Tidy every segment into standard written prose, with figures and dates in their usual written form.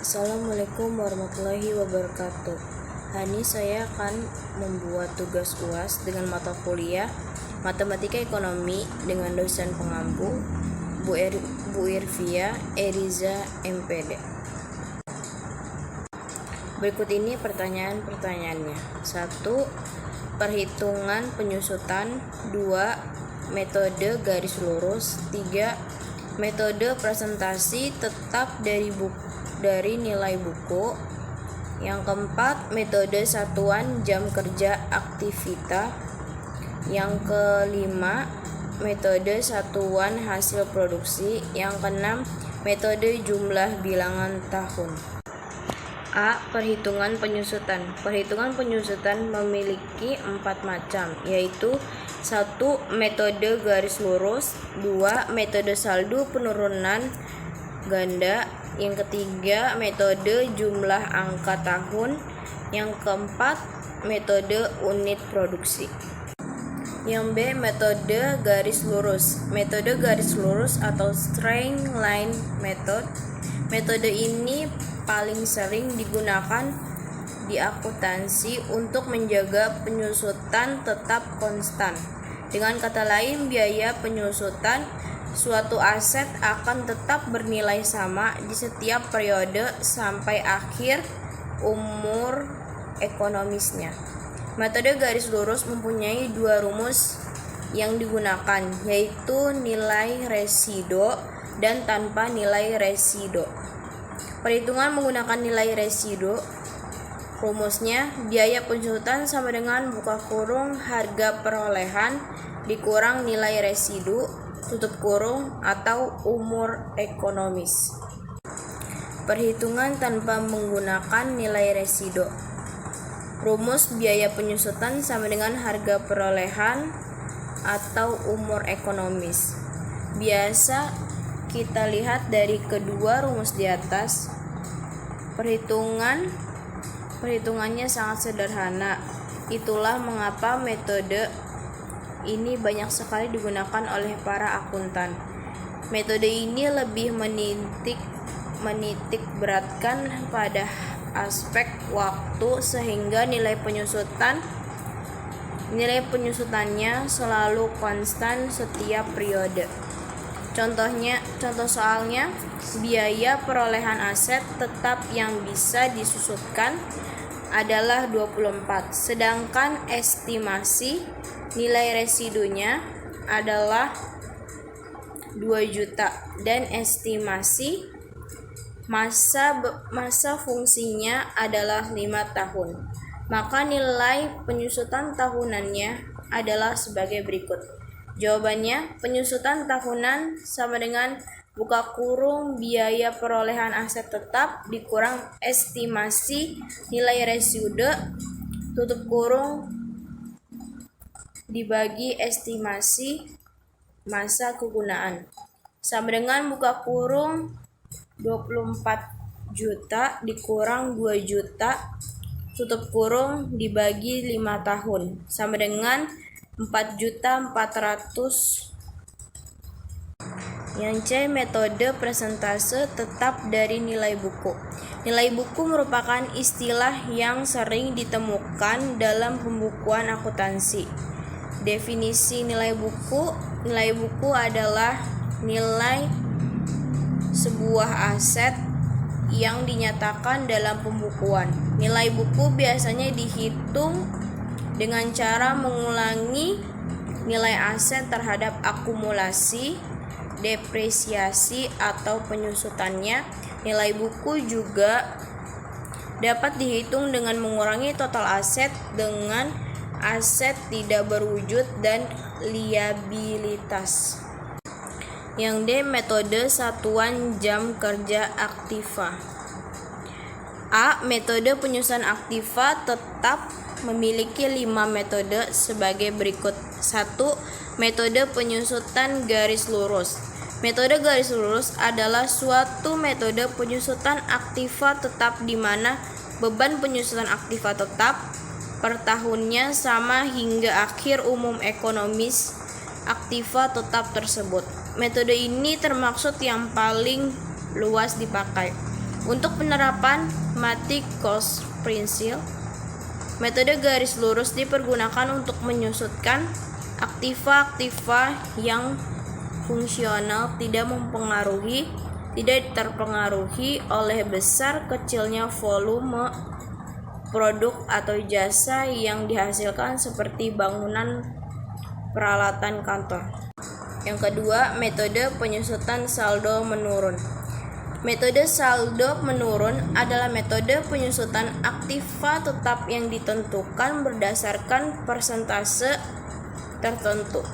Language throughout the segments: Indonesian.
Assalamualaikum warahmatullahi wabarakatuh. Hari ini saya akan membuat tugas UAS dengan mata kuliah Matematika Ekonomi dengan dosen pengampu Bu Irvia Eriza MPD. Berikut ini pertanyaan-pertanyaannya. 1. Perhitungan penyusutan. 2. Metode garis lurus. 3. Metode presentasi tetap dari nilai buku. Yang keempat, metode satuan jam kerja aktivita. Yang kelima, metode satuan hasil produksi. Yang keenam, metode jumlah bilangan tahun. A. Perhitungan penyusutan. Perhitungan penyusutan memiliki 4 macam, yaitu 1. Metode garis lurus. 2. Metode saldo penurunan ganda. Yang ketiga, metode jumlah angka tahun. Yang keempat, metode unit produksi. Yang B. Metode garis lurus. Metode garis lurus atau straight line method. Metode ini paling sering digunakan di akuntansi untuk menjaga penyusutan tetap konstan. Dengan kata lain, biaya penyusutan suatu aset akan tetap bernilai sama di setiap periode sampai akhir umur ekonomisnya. Metode garis lurus mempunyai 2 rumus yang digunakan, yaitu nilai residu dan tanpa nilai residu. Perhitungan menggunakan nilai residu. Rumusnya, biaya penyusutan sama dengan buka kurung harga perolehan dikurang nilai residu tutup kurung atau umur ekonomis. Perhitungan tanpa menggunakan nilai residu. Rumus biaya penyusutan sama dengan harga perolehan atau umur ekonomis. Biasa kita lihat dari kedua rumus di atas. Perhitungannya sangat sederhana. Itulah mengapa metode ini banyak sekali digunakan oleh para akuntan. Metode ini lebih menitik beratkan pada aspek waktu sehingga nilai penyusutannya selalu konstan setiap periode. Contoh soalnya, biaya perolehan aset tetap yang bisa disusutkan adalah 24, sedangkan estimasi nilai residunya adalah 2 juta dan estimasi masa fungsinya adalah 5 tahun. Maka nilai penyusutan tahunannya adalah sebagai berikut. Jawabannya, penyusutan tahunan sama dengan buka kurung biaya perolehan aset tetap dikurang estimasi nilai residu tutup kurung dibagi estimasi masa kegunaan sama dengan buka kurung 24 juta dikurang 2 juta tutup kurung dibagi 5 tahun sama dengan 4.400.000. Yang C. Metode presentase tetap dari nilai buku. Nilai buku merupakan istilah yang sering ditemukan dalam pembukuan akuntansi. Definisi nilai buku adalah nilai sebuah aset yang dinyatakan dalam pembukuan. Nilai buku biasanya dihitung dengan cara mengulangi nilai aset terhadap akumulasi, depresiasi atau penyusutannya. Nilai buku juga dapat dihitung dengan mengurangi total aset dengan aset tidak berwujud dan liabilitas. Yang D. Metode satuan jam kerja aktiva. A. Metode penyusutan aktiva tetap memiliki 5 metode sebagai berikut. 1. Metode penyusutan garis lurus. Metode garis lurus adalah suatu metode penyusutan aktiva tetap di mana beban penyusutan aktiva tetap per tahunnya sama hingga akhir umum ekonomis aktiva tetap tersebut. Metode ini termaksud yang paling luas dipakai. Untuk penerapan Matic Cost Principle, metode garis lurus dipergunakan untuk menyusutkan aktiva-aktiva yang fungsional tidak terpengaruhi oleh besar kecilnya volume produk atau jasa yang dihasilkan seperti bangunan, peralatan kantor. Yang kedua, metode penyusutan saldo menurun. Metode saldo menurun adalah metode penyusutan aktiva tetap yang ditentukan berdasarkan persentase tertentu.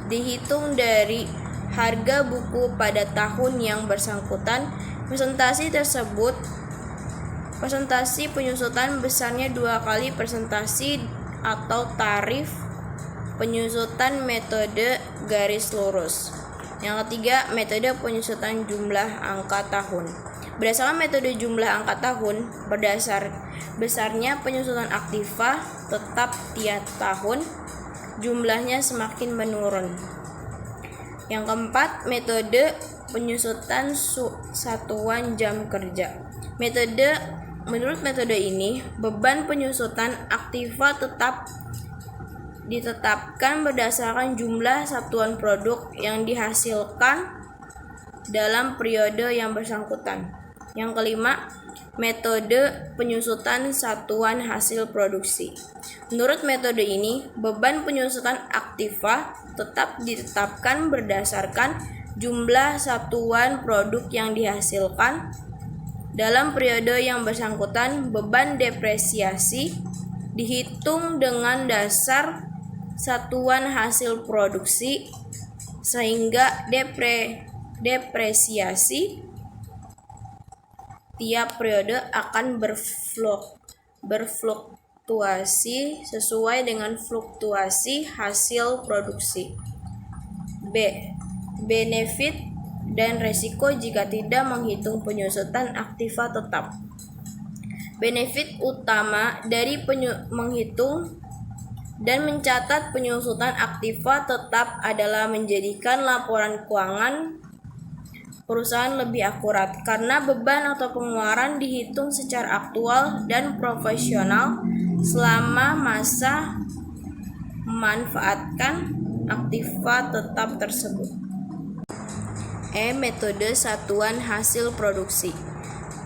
Dihitung dari harga buku pada tahun yang bersangkutan. Presentasi penyusutan besarnya 2 kali presentasi atau tarif penyusutan metode garis lurus. Yang ketiga, metode penyusutan jumlah angka tahun. Berdasarkan metode jumlah angka tahun, besarnya penyusutan aktiva tetap tiap tahun, jumlahnya semakin menurun. Yang keempat, metode penyusutan satuan jam kerja. Menurut metode ini, beban penyusutan aktiva tetap ditetapkan berdasarkan jumlah satuan produk yang dihasilkan dalam periode yang bersangkutan. Yang kelima, metode penyusutan satuan hasil produksi. Menurut metode ini, beban penyusutan aktiva tetap ditetapkan berdasarkan jumlah satuan produk yang dihasilkan dalam periode yang bersangkutan. Beban depresiasi dihitung dengan dasar satuan hasil produksi, sehingga depresiasi tiap periode akan berfluktuasi sesuai dengan fluktuasi hasil produksi. B. Benefit dan resiko jika tidak menghitung penyusutan aktiva tetap. Benefit utama dari menghitung dan mencatat penyusutan aktiva tetap adalah menjadikan laporan keuangan perusahaan lebih akurat, karena beban atau pengeluaran dihitung secara aktual dan profesional selama masa memanfaatkan aktiva tetap tersebut. Metode satuan hasil produksi.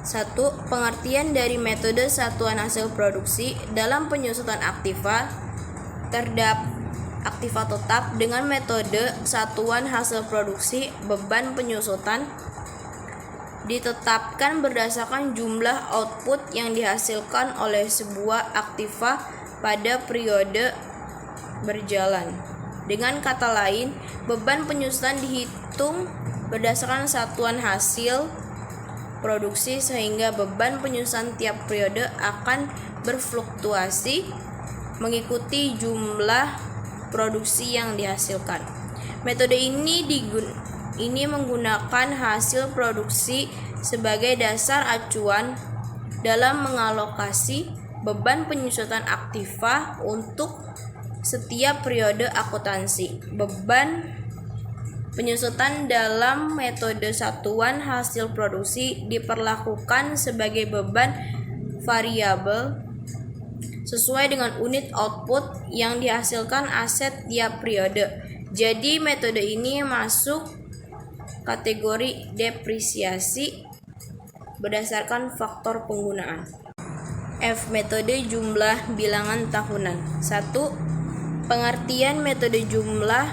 1. Pengertian dari metode satuan hasil produksi. Dalam penyusutan aktiva tetap dengan metode satuan hasil produksi, beban penyusutan ditetapkan berdasarkan jumlah output yang dihasilkan oleh sebuah aktiva pada periode berjalan. Dengan kata lain, beban penyusutan dihitung berdasarkan satuan hasil produksi, sehingga beban penyusutan tiap periode akan berfluktuasi mengikuti jumlah produksi yang dihasilkan. Metode ini menggunakan hasil produksi sebagai dasar acuan dalam mengalokasi beban penyusutan aktiva untuk setiap periode akuntansi. Beban penyusutan dalam metode satuan hasil produksi diperlakukan sebagai beban variabel sesuai dengan unit output yang dihasilkan aset tiap periode. Jadi metode ini masuk kategori depresiasi berdasarkan faktor penggunaan. F. Metode jumlah bilangan tahunan. 1. Pengertian metode jumlah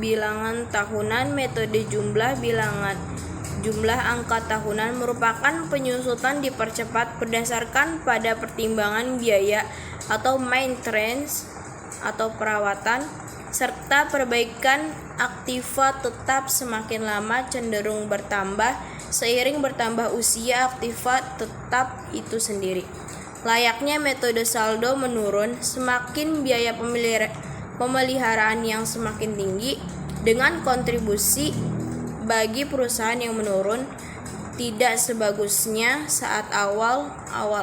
bilangan tahunan. Metode jumlah angka tahunan merupakan penyusutan dipercepat berdasarkan pada pertimbangan biaya atau maintenance atau perawatan serta perbaikan aktiva tetap semakin lama cenderung bertambah seiring bertambah usia aktiva tetap itu sendiri. Layaknya metode saldo menurun, semakin biaya pemeliharaan yang semakin tinggi dengan kontribusi bagi perusahaan yang menurun tidak sebagusnya saat awal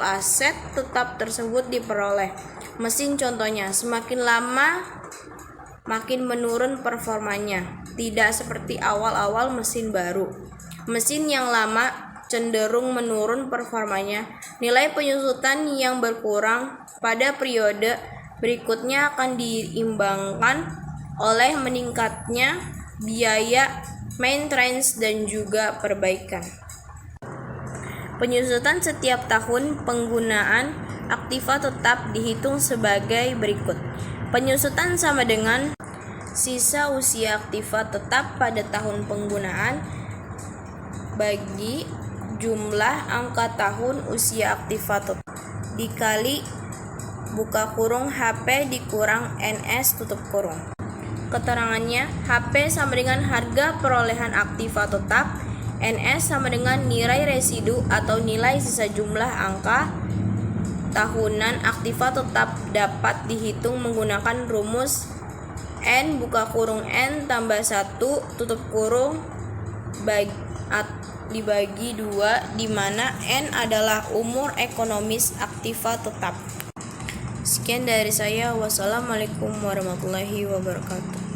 aset tetap tersebut diperoleh. Mesin contohnya, semakin lama makin menurun performanya, tidak seperti awal-awal mesin baru. Mesin yang lama cenderung menurun performanya. Nilai penyusutan yang berkurang pada periode berikutnya akan diimbangkan oleh meningkatnya biaya maintenance dan juga perbaikan. Penyusutan setiap tahun penggunaan aktiva tetap dihitung sebagai berikut. Penyusutan sama dengan sisa usia aktiva tetap pada tahun penggunaan bagi jumlah angka tahun usia aktiva tetap dikali buka kurung HP dikurang NS tutup kurung. Keterangannya, HP sama dengan harga perolehan aktiva tetap, NS sama dengan nilai residu atau nilai sisa jumlah angka tahunan aktiva tetap dapat dihitung menggunakan rumus N buka kurung N tambah 1 tutup kurung dibagi 2, di mana N adalah umur ekonomis aktiva tetap. Sekian dari saya. Wassalamualaikum warahmatullahi wabarakatuh.